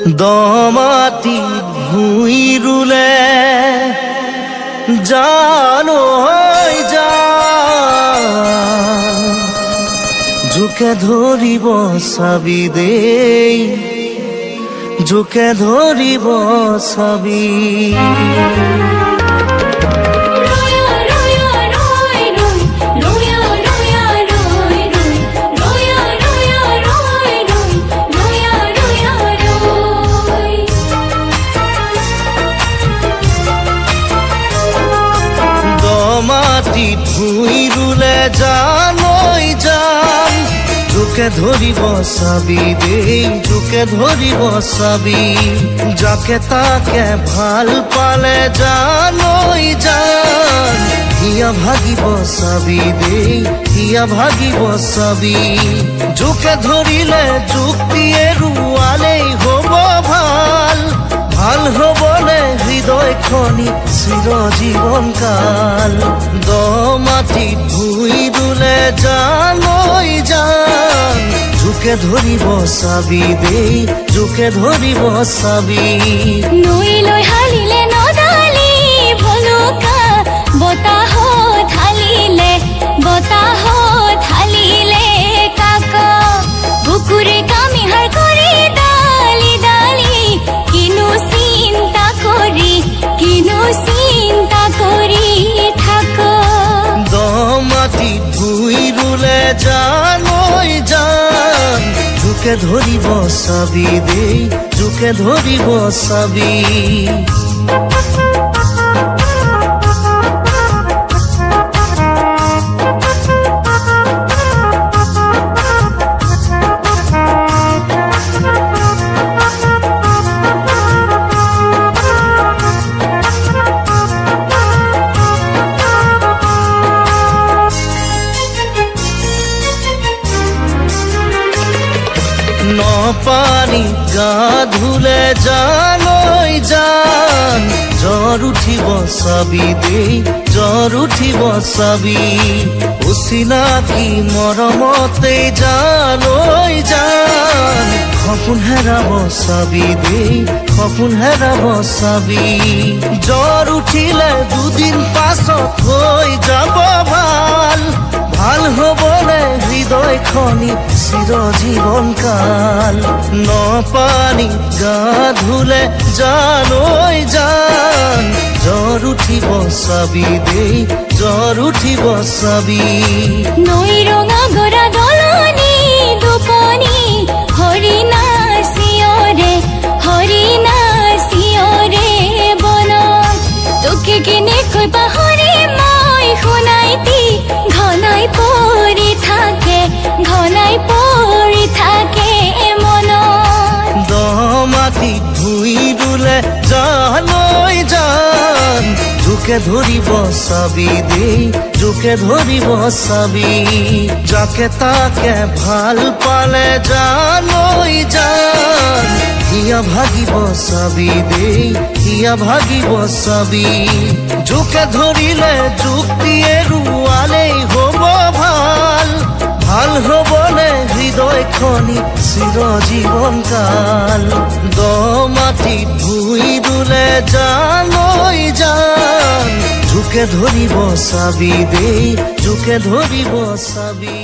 দমাতি ভুঁই রুলে জানো যা জোকে ধরিব চাবি দেই জোকে ধরিব চাবি মাটিত ভুঁই রুলে জানই জান জোকে ধরিব চাবি দেই জোকে ধরিব চাবি যাকে তাকে ভাল পালে জানই জান হিয়া ভাগিব চাবি দেই হিয়া ভাগিব চাবি জোকে ধরিলে যুক্তি এৰুৱালেই হব ভাল ভাল হবলে হৃদয়খনি চিরজীবন কাল দমাটিত ভুঁই রুলে জানই জান জোকে ধরিব চাবি দেই জোকে ধরিব চাবি নৈ লৈ হালিলে নদালি ভলুকা বতাহ ঢালিলে বতাহ ঢালিলে কাকা বুকুৰে কামিহাৰ কৰি ডালি ডালি কিনো চিন্তা কৰি থাক দমাটিত ভুঁই রুলে জানই জান জোকে ধরিব চাবি দেই জোকে ধরিব চাবি পানি গা ধুলে জানই জান জ্বৰ উঠিব চাবি দেই জ্বৰ উঠিব চাবি অচিনাকি মৰমতে জানই জান সপোন হেৰাব চাবি দেই সপোন হেৰাব চাবি জ্বৰ উঠিলে দুদিন পাছত হৈ যাব ভাল ভাল হবলে হৃদয়খনি চিরজীবন কাল নপানি গা ধুলে জানই জান জ্বৰ উঠিব চাবি দেই জ্বৰ উঠিব চাবি নৈ ৰঙা গৰা দলনি দুপনি হৰিণা চিঞৰে বন তোকে কেনেকৈ পাহৰি মই শুনাইতি ঘনাই পৰি থাকে মন দমাটিত ভুঁই রুলে জানই জান জোকে ধরিব চাবি দেই জোকে ধরিব চাবি যাকে তাকে ভাল পালে জানই জান হিয়া ভাগিব চাবি দেই হিয়া ভাগিব চাবি জোকে ধরিলে যুক্তি এৰুৱালেই হব ভাল ভাল হবলে হৃদয়খনি চিরজীবন কাল দমাটিত ভুঁই রুলে জানই জান জোকে ধরিব চাবি দেই জোকে ধরিব চাবি।